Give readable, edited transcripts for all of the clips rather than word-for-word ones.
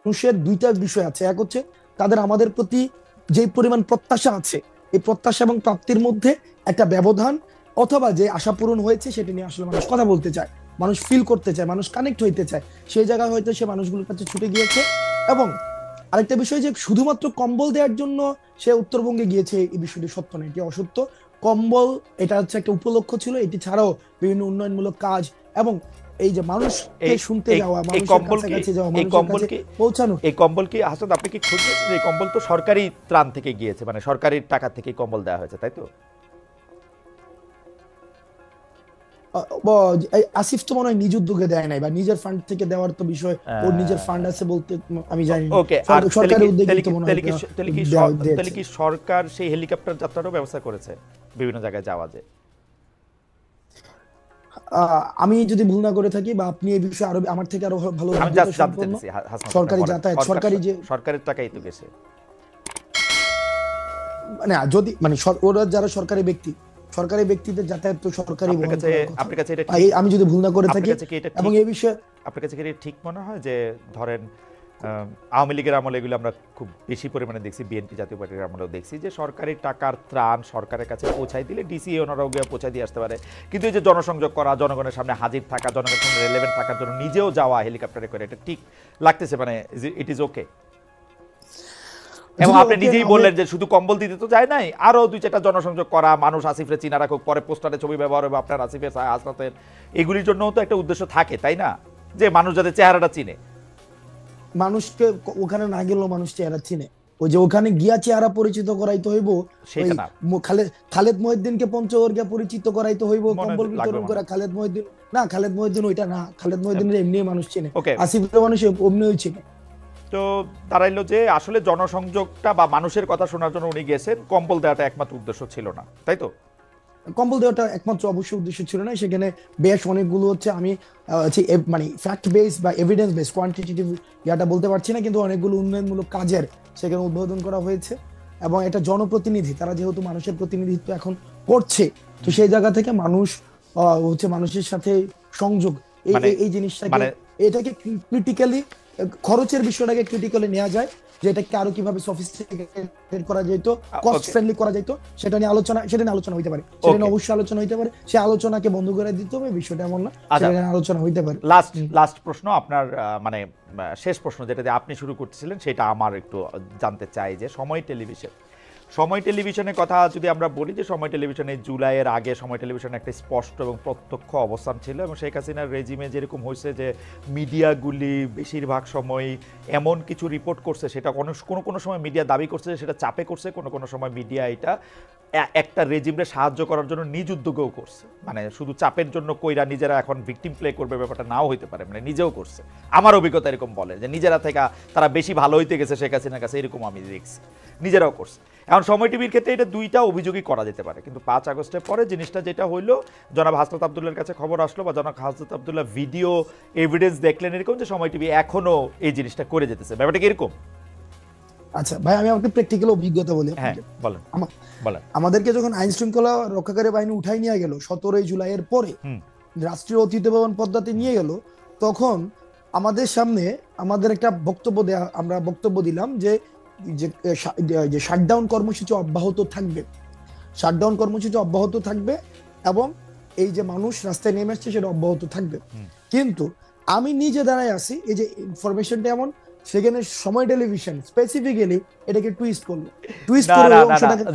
মানুষের দুইটা বিষয় আছে। এক হচ্ছে তাদের আমাদের প্রতি যে পরিমাণ প্রত্যাশা আছে, এই প্রত্যাশা এবং প্রাপ্তির মধ্যে একটা ব্যবধান, অথবা যে আশা পূরণ হয়েছে সেটা নিয়ে আসলে মানুষ কথা বলতে চায়, মানুষ ফিল করতে চায়, মানুষ কানেক্ট হইতে চায়, সেই জায়গায় হয়তো সে মানুষগুলোর কাছে ছুটে গিয়েছে। এবং আরেকটা বিষয় যে শুধুমাত্র কম্বল দেওয়ার জন্য সে উত্তরবঙ্গে গিয়েছে, এই বিষয়টি সত্য না, এটি অসত্য। কম্বল এটা হচ্ছে একটা উপলক্ষ ছিল, এটি ছাড়াও বিভিন্ন উন্নয়নমূলক কাজ এবং এই যে মানুষকে শুনতে যাওয়া, মানুষের কাছাকাছি যাওয়া, মানুষের কাছে পৌঁছানো। এই কম্বল কি হাসান আপনি কি খুঁজছেন? এই কম্বল তো সরকারি ত্রাণ থেকে গিয়েছে, মানে সরকারি টাকা থেকে কম্বল দেওয়া হয়েছে, তাই তো? আসিফ তো মনে হয় নিজ উদ্যোগে দেয় নাই, বা নিজের ফান্ড থেকে দেওয়ার তো বিষয়, ওর নিজের ফান্ড আছে বলতে আমি জানি না। ওকে, আর সরকারি উদ্যোগে তো মনে হয় তাহলে কি সরকার সেই হেলিকপ্টার যাত্রারও ব্যবস্থা করেছে বিভিন্ন জায়গায় যাওয়া যায়? আমি যদি ভুল না করে থাকি, বা আপনি এই বিষয়ে আরো আমার থেকে আরো ভালো সরকারি যাতায়াত, সরকারি যে সরকারের টাকাই তো গেছে, মানে যদি মানে ওরা যারা সরকারি ব্যক্তি, সরকারি ব্যক্তিদের যাতায়াত তো সরকারি। আপনার কাছে এটা আমি যদি ভুল না করে থাকি, এবং এই বিষয়ে আপনার কাছে কি ঠিক মনে হয় যে ধরেন আওয়ামী লীগের আমলে এগুলো আমরা খুব বেশি পরিমাণে দেখছি, বিএনপি জাতীয় পার্টির আমলেও দেখছি যে সরকারি টাকার ত্রাণ সরকারের কাছে পৌঁছাই দিলে ডিসি ওনারাও গিয়ে পৌঁছাই দিয়ে আসতে পারে, কিন্তু এই যে জনসংযোগ করা, জনগণের সামনে হাজির থাকা, জনগণের সামনে রেলেভেন্ট থাকার জন্য নিজেও যাওয়া হেলিকপ্টারে করে, এটা ঠিক লাগতেছে? মানে ইট ইজ ওকে? এবং আপনি নিজেই বললেন যে শুধু কম্বল দিতে তো যায় নাই, আরো দুই চারটা জনসংযোগ করা, মানুষ আসিফের চিনা রাখুক, পরে পোস্টারে ছবি ব্যবহার হবে আপনার আসিফের হাসনাতের, এগুলির জন্য তো একটা উদ্দেশ্য থাকে, তাই না? যে মানুষ যাতে চেহারাটা চিনে। মানুষকে ওখানে না গেলেও মানুষ চেহারা চিনে, ওই যে ওখানে গিয়া চেহারা পরিচিত করাইতে হইব, খালেদ মহিউদ্দিনকে পঞ্চগড় গিয়া পরিচিত করাইতে হইব কম্বল বিতরণ করে। খালেদ মহিউদ্দিন ওইটা না, খালেদ মহিউদ্দিনের এমনি মানুষ চিনে, আসিফের মানুষ এমনিই চিনে। তো দাঁড়াইলো যে আসলে জনসংযোগটা বা মানুষের কথা শোনার জন্য উনি গেছেন, কম্বল দেওয়াটা একমাত্র উদ্দেশ্য ছিল না, তাই তো? কম্বল দেওয়াটা একমাত্র অবশ্যই উদ্দেশ্য ছিল না, সেখানে বেশ অনেকগুলো হচ্ছে আমি মানে ফ্যাক্ট বেস বা এভিডেন্স বেস কোয়ান্টিটেটিভ ইয়াটা বলতে পারছি না, কিন্তু অনেকগুলো উন্নয়নমূলক কাজের সেখানে উদ্বোধন করা হয়েছে। এবং এটা জনপ্রতিনিধি, তারা যেহেতু মানুষের প্রতিনিধিত্ব এখন করছে, তো সেই জায়গা থেকে মানুষ হচ্ছে মানুষের সাথে সংযোগ, এই জিনিসটাকে এটাকে ক্রিটিক্যালি, খরচের বিষয়টাকে ক্রিটিক্যালি নেওয়া যায়, যে এটাকে আরো কিভাবে সফিস্টিকেটেড করা যেত, কস্ট ফ্রেন্ডলি করা যেত, সেটা নিয়ে আলোচনা হইতে পারে, সেটা নিয়ে অবশ্যই আলোচনা হইতে পারে। সেই আলোচনাকে বন্ধ করে দিতে হবে, বিষয়টা এমন না, সেটা নিয়ে আলোচনা হইতে পারে। লাস্ট প্রশ্ন আপনার, মানে শেষ প্রশ্ন যেটা দিয়ে আপনি শুরু করতেছিলেন, সেটা আমার একটু জানতে চাই যে সময় টেলিভিশনের কথা যদি আমরা বলি, যে সময় টেলিভিশনে জুলাইয়ের আগে সময় টেলিভিশনে একটা স্পষ্ট এবং প্রত্যক্ষ অবস্থান ছিল, এবং শেখ হাসিনার রেজিমে যেরকম হয়েছে যে মিডিয়াগুলি বেশিরভাগ সময় এমন কিছু রিপোর্ট করছে, সেটা কোনো সময় মিডিয়া দাবি করছে যে সেটা চাপে করছে, কোনো সময় মিডিয়া এটা একটা রেজিমে সাহায্য করার জন্য নিজ উদ্যোগেও করছে, মানে শুধু চাপের জন্য কইরা নিজেরা এখন ভিকটিম প্লে করবে ব্যাপারটা নাও হইতে পারে, মানে নিজেও করছে। আমার অভিজ্ঞতা এরকম বলে যে নিজেরা থেকে তারা বেশি ভালো হইতে গেছে শেখ হাসিনার কাছে, এরকম আমি দেখছি, নিজেরাও করছে। এখন সময় টিভির ক্ষেত্রে এটা দুইটা অভিযোগই করা যেতে পারে, কিন্তু 5 আগস্টের পরে জিনিসটা যেটা হইলো, জনাব হাসনাত আবদুল্লাহর কাছে খবর আসলো, বা জনাব হাসনাত আবদুল্লাহ ভিডিও এভিডেন্স দেখলেন এরকম, যে সময় টিভি এখনো এই জিনিসটা করে যেতেছে, ব্যাপারটা কি এরকম? আচ্ছা ভাই, আমি আপনাকে প্র্যাকটিক্যাল অভিজ্ঞতা বলি। হ্যাঁ বলেন। আমাদেরকে যখন আইন শৃঙ্খলা রক্ষাকারী বাহিনী উঠাই নিয়ে গেল 17 জুলাইয়ের পরে, রাষ্ট্রীয় অতিথি ভবন পদ্মাতে নিয়ে গেল, তখন আমাদের সামনে আমাদের একটা আমরা বক্তব্য দিলাম যে শাটডাউন কর্মসূচি অব্যাহত থাকবে, এবং এই যে মানুষ রাস্তায় নেমে আসছে সেটা অব্যাহত থাকবে। কিন্তু আমি নিজে দাঁড়ায় আছি, এই যে ইনফরমেশনটা এমন, সেখানে সময় টেলিভিশন স্পেসিফিক্যালি এটাকে টুইস্ট করলো।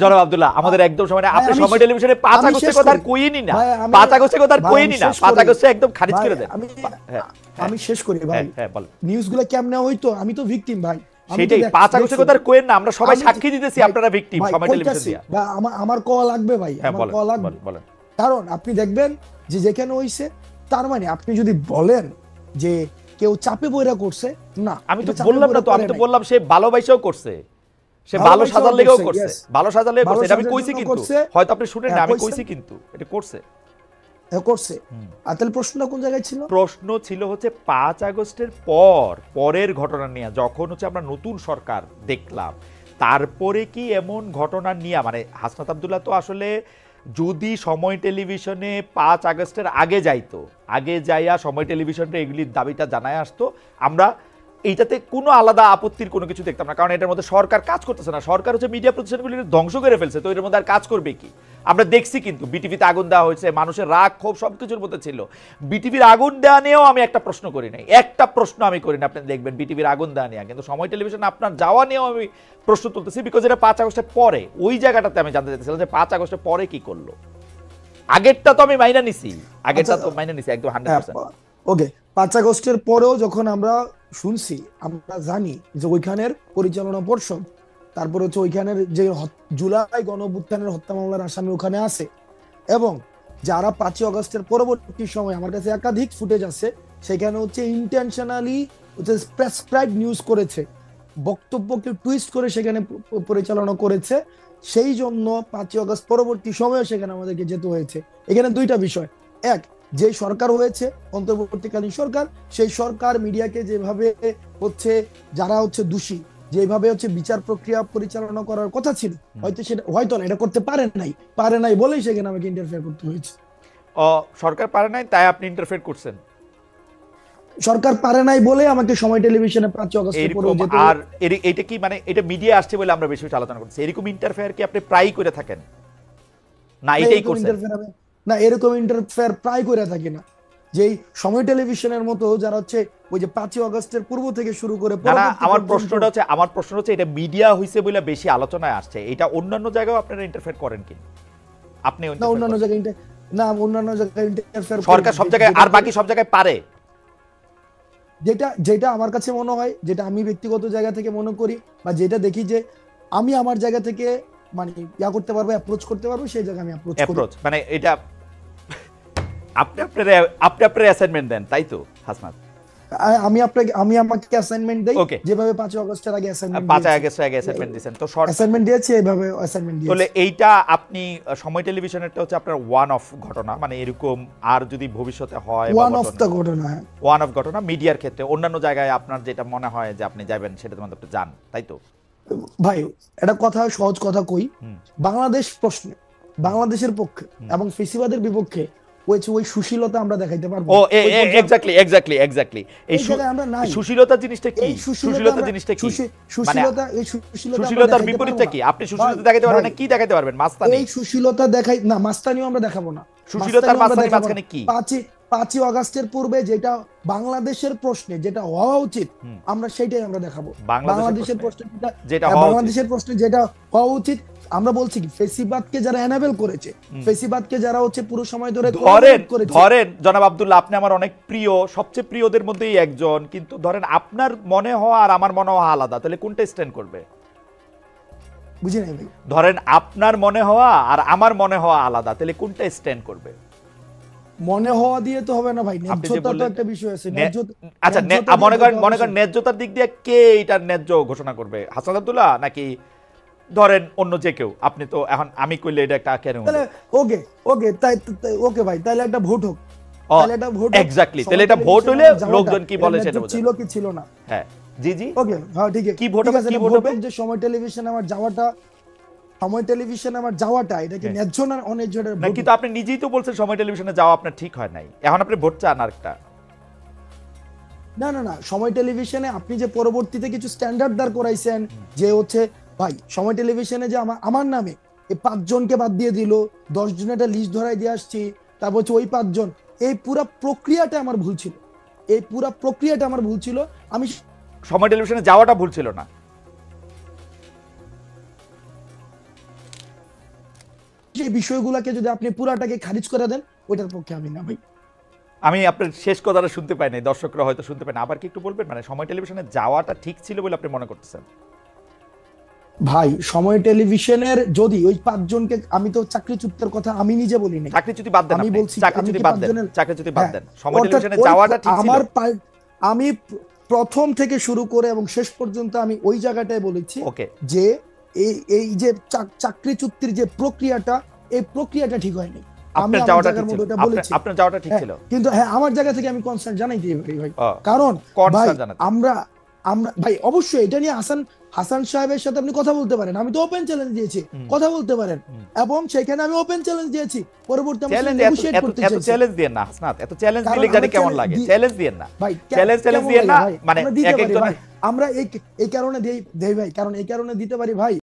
জনাব আব্দুল্লাহ, আমাদের একদম সময় না, আপনি সময় টেলিভিশনে 5 আগস্টের কথা কইনি না, 5 আগস্টের কথা কইনি না, 5 আগস্টে একদম খারিজ করে দেন। আমি শেষ করি ভাই, নিউজগুলো কেমনে হইতো, আমি তো ভিকটিম ভাই, সেটাই 5 আগস্টের কথা কইেন না, আমরা সবাই সাক্ষী দিতেছি আপনারা ভিকটিম সময় টেলিভিশন দিয়া। আমার কল লাগবে ভাই, আমার কল লাগবে, কারণ আপনি দেখবেন যে যেখানে হইছে, তার মানে আপনি যদি বলেন যে কেউ চাপে বইরা করছে, না, আমি তো বললাম না, তো আমি তো বললাম সে ভালোবাসাও করছে, সে ভালো সাজার লেগেও করছে, ভালো সাজার লেগে করছে, এটা আমি কইছি, কিন্তু হয়তো আপনি শুনেন না, আমি কইছি কিন্তু এটা করছে। আর তাহলে প্রশ্নটা কোন জায়গায় ছিল? প্রশ্ন ছিল হচ্ছে 5 আগস্টের পরের ঘটনা নিয়ে, যখন হচ্ছে আমরা নতুন সরকার দেখলাম, তারপরে কি এমন ঘটনা নিয়ে, মানে হাসনাত আবদুল্লাহ তো আসলে যদি সময় টেলিভিশনে 5 আগস্টের আগে যাইতো, আগে যাইয়া সময় টেলিভিশনে এগুলির দাবিটা জানায় আসতো, আমরা এইটাতে কোনো আলাদা আপত্তির কোনো কিছু দেখতাম না, কারণ এটার মধ্যে সরকার কাজ করতেছে না, সরকার হচ্ছে মিডিয়া প্রতিষ্ঠানগুলি ধ্বংস করে ফেলছে, তো এর মধ্যে আর কাজ করবে কি? আমরা দেখছি কিন্তু বিটিভিতে আগুন দেওয়া হয়েছে, মানুষের রাগ ক্ষোভ সবকিছুর মধ্যে ছিল। বিটিভির আগুন দেওয়া নিয়েও আমি একটা প্রশ্ন করি নাই, একটা প্রশ্ন আমি করি না, আপনি দেখবেন বিটিভির আগুন দেওয়া নিয়ে, কিন্তু সময় টেলিভিশন আপনার যাওয়া নিয়েও আমি প্রশ্ন তুলতেছি, বিকজ এটা 5 আগস্টের পরে। ওই জায়গাটাতে আমি জানতে চাইছিলাম যে 5 আগস্টের পরে কি করলো। আগেরটা তো আমি মাইনা নিছি, আগেরটা তো মাইনা নিছি একদম 100%। ওকে, 5 আগস্টের পরেও যখন আমরা শুনছি, আমরা জানি যে ওইখানের পরিচালনা পর্ষদ, তারপর হচ্ছে ওইখানের যে জুলাই গণঅভ্যুত্থানের হত্যা মামলার আসামি ওখানে আছে, এবং যারা 5 আগস্টের পরবর্তী সময়, আমার কাছে একাধিক ফুটেজ আছে, সেখানে হচ্ছে ইন্টেনশনালি হচ্ছে প্রেসক্রাইব নিউজ করেছে, বক্তব্যকে টুইস্ট করে সেখানে পরিচালনা করেছে, সেই জন্য 5 আগস্ট পরবর্তী সময়ে সেখানে আমাদেরকে যেতে হয়েছে। এখানে দুইটা বিষয়, এক, যে সরকার হয়েছে অন্তর্বর্তীকালীন সরকার, সেই সরকার মিডিয়াকে যেভাবে হচ্ছে, যারা হচ্ছে দোষী, যেভাবে হচ্ছে বিচার প্রক্রিয়া পরিচালনা করার কথা ছিল, হয়তো সেটা হয়তো না, এটা করতে পারে নাই বলেই সেখানে আমাকে ইন্টারফেয়ার করতে হয়েছে। সরকার পারে নাই তাই আপনি ইন্টারফেয়ার করছেন? সরকার পারে নাই বলে আমাকে সময় টেলিভিশনে 5 আগস্টের পরে যেতে। আর এটা কি মানে এটা মিডিয়া আসছে বলে আমরা বেশি আলোচনা করছি, এরকম ইন্টারফেয়ার কি আপনি প্রায়ই করে থাকেন? না এটাই করছেন? না, এরকম ইন্টারফেয়ার প্রায় করে থাকি না। যেই সময় টেলিভিশনের মতো যারা হচ্ছে ওই যে 5 আগস্টের পূর্ব থেকে শুরু করে, না, আমার প্রশ্নটা হচ্ছে এটা মিডিয়া হইছে বলে বেশি আলোচনায় আসছে, এটা অন্যান্য জায়গায় আপনারা ইন্টারফেয়ার করেন কি? আপনি না, অন্যান্য জায়গায় ইন্টারফেয়ার সরকার সব জায়গায় আর বাকি সব জায়গায় পারে। যেটা আমার কাছে মনে হয়, যেটা আমি ব্যক্তিগত জায়গা থেকে মনে করি, বা যেটা দেখি যে আমি আমার জায়গা থেকে মানে করতে পারবো, অ্যাপ্রোচ করতে পারবো, সেই জায়গায় আমি অ্যাপ্রোচ মানে এটা আপনি আপনার অ্যাসাইনমেন্ট দেন, তাই তো হাসনাত? আমি আমাকে অ্যাসাইনমেন্ট দেই, যেভাবে 5 আগস্টের আগে অ্যাসাইনমেন্ট দিয়েছেন, তো অ্যাসাইনমেন্ট দিয়েছি, এইভাবে অ্যাসাইনমেন্ট দিয়েছি। তাহলে এইটা আপনি সময় টেলিভিশনেরটা হচ্ছে আপনার ওয়ান অফ ঘটনা, মানে এরকম আর যদি ভবিষ্যতে হয় ওয়ান অফ দ্য ঘটনা, ওয়ান অফ ঘটনা মিডিয়ার ক্ষেত্রে অন্যান্য জায়গায় আপনার যেটা মনে হয় যে আপনি যাবেন সেটা তোমাদের আপনি যান, তাই তো? ভাই, এটা কথা, সহজ কথা কই, বাংলাদেশ প্রশ্নে বাংলাদেশের পক্ষে এবং ফেসিবাদের বিপক্ষে ওই সুশীলতা আমরা দেখাইতে পারবো। ও এক্স্যাক্টলি এই সুশীলতা জিনিসটা কি? সুশীলতা জিনিসটা কি? সুশীলতার বিপরীতটা কি? আপনি সুশীলতা দেখাইতে পারবেন না, কি দেখাইতে পারবেন? মাস্তানি? এই সুশীলতা দেখাই না, মাস্তানিও আমরা দেখাবো না। সুশীলতার মাস্তানি মাঝখানে কি? 5 আগস্টের পূর্বে যেটা বাংলাদেশের প্রশ্নে যেটা হওয়া উচিত, আমরা সেটাই আমরা দেখাবো। বাংলাদেশের প্রশ্নে যেটা হওয়া উচিত, আমরা বলছি কি, ফেসিবাদকে যারা এনাবেল করেছে, ফেসিবাদকে যারা হচ্ছে পুরো সময় ধরে ধরেন জনাব আব্দুল্লাহ, আপনি আমার অনেক প্রিয়, সবচেয়ে প্রিয়দের মধ্যেই একজন, কিন্তু ধরেন আপনার মনে হওয়া আর আমার মনে হওয়া আলাদা, তাহলে কোনটা স্ট্যান্ড করবে? বুঝি নাই ভাই। ধরেন আপনার মনে হওয়া আর আমার মনে হওয়া আলাদা, তাহলে কোনটা স্ট্যান্ড করবে? মনে হওয়া দিয়ে তো হবে না ভাই, ন্যায্যতা তো একটা বিষয় আছে। আচ্ছা, মনে করেন ন্যায্যতার দিক দিয়ে কে এটার ন্যায্য ঘোষণা করবে? হাসান আব্দুল্লাহ নাকি ধরেন অন্য যে কেউ? আপনি তো এখন আমি কইলে এটা একটা কেন? ওকে ভাই, তাহলে একটা ভোট হোক, এক্স্যাক্টলি, তাহলে এটা ভোট হলে লোকজন কি বলে সেটা ছিল কি ছিল না। হ্যাঁ, জি ওকে, হ্যাঁ ঠিক আছে, কি ভোট হবে? যে সময় টেলিভিশন আমার যাওয়াটা এটা কি ন্যায্য না অন্যায্য? না, কিন্তু আপনি নিজেই তো বলছেন সময় টেলিভিশনে যাওয়া আপনার ঠিক হয় নাই, এখন আপনি ভোট চান আরেকটা। না, সময় টেলিভিশনে আপনি যে পরবর্তীতে কিছু স্ট্যান্ডার্ড দাঁড় করাইছেন, যে হচ্ছে ভাই সময় টেলিভিশনে যে আমার নামে এই 5 জনকে বাদ দিয়ে দিল, 10 জনের একটা লিস্ট ধরাই দিয়ে আসছি, তারপর হচ্ছে ওই 5 জন, এই পুরো প্রক্রিয়াটা আমার ভুল ছিল। আমি সময় টেলিভিশনে যাওয়াটা ভুল ছিল না, সেই বিষয়গুলোকে যদি আপনি পুরাটাকে খারিজ করে দেন, ওইটার পক্ষে আমি না ভাই। আমি আপনার শেষ কথাটা শুনতে পাই নাই, দর্শকরা হয়তো শুনতে পায় না, আবার কি একটু বলবেন? মানে সময় টেলিভিশনে যাওয়াটা ঠিক ছিল বলে আপনি মনে করতেছেন? ভাই, সময় টেলিভিশনের যদি ওই 5 জনকে, আমি তো চাকরিচ্যুতের কথা আমি নিজে বলি নাই, চাকরিচ্যুতি বাদ দেন, আমি বলছি চাকরিচ্যুতি বাদ দেন, সময় টেলিভিশনে যাওয়াটা ঠিক ছিল। আমি প্রথম থেকে শুরু করে এবং শেষ পর্যন্ত আমি ওই জায়গাটায় বলেছি যে এই যে চাকরিচ্যুতির যে প্রক্রিয়াটা, এই প্রক্রিয়াটা ঠিক হয়নি। আপনার যাওয়াটা ঠিক ছিল, কিন্তু হ্যাঁ, আমার জায়গা থেকে আমি কনসার্ন জানাই দিই ভাই, কারণ আমরা ভাই অবশ্যই এটা নিয়ে হাসান সাহেবের সাথে আপনি কথা বলতে পারেন, আমি তো ওপেন চ্যালেঞ্জ দিয়েছি, কথা বলতে পারেন, এবং সেখানে আমি ওপেন চ্যালেঞ্জ দিয়েছি, পরবর্তী আমার সাথে চ্যালেঞ্জ negotiate করতে এত চাইছি। চ্যালেঞ্জ দিয়েন না হাসনাত, এত চ্যালেঞ্জ কারণ দিলে জানি আমরা কেমন challenge লাগে, দি- চ্যালেঞ্জ দিয়েন না, ভাই চ্যালেঞ্জ কেমন দিয়েন লাগে না, ভাই? মানে আমরা দিতে এক পারি একজনের ভাই, আমরা এই কারণে দেই ভাই, কারণ এই কারণে দিতে পারি ভাই,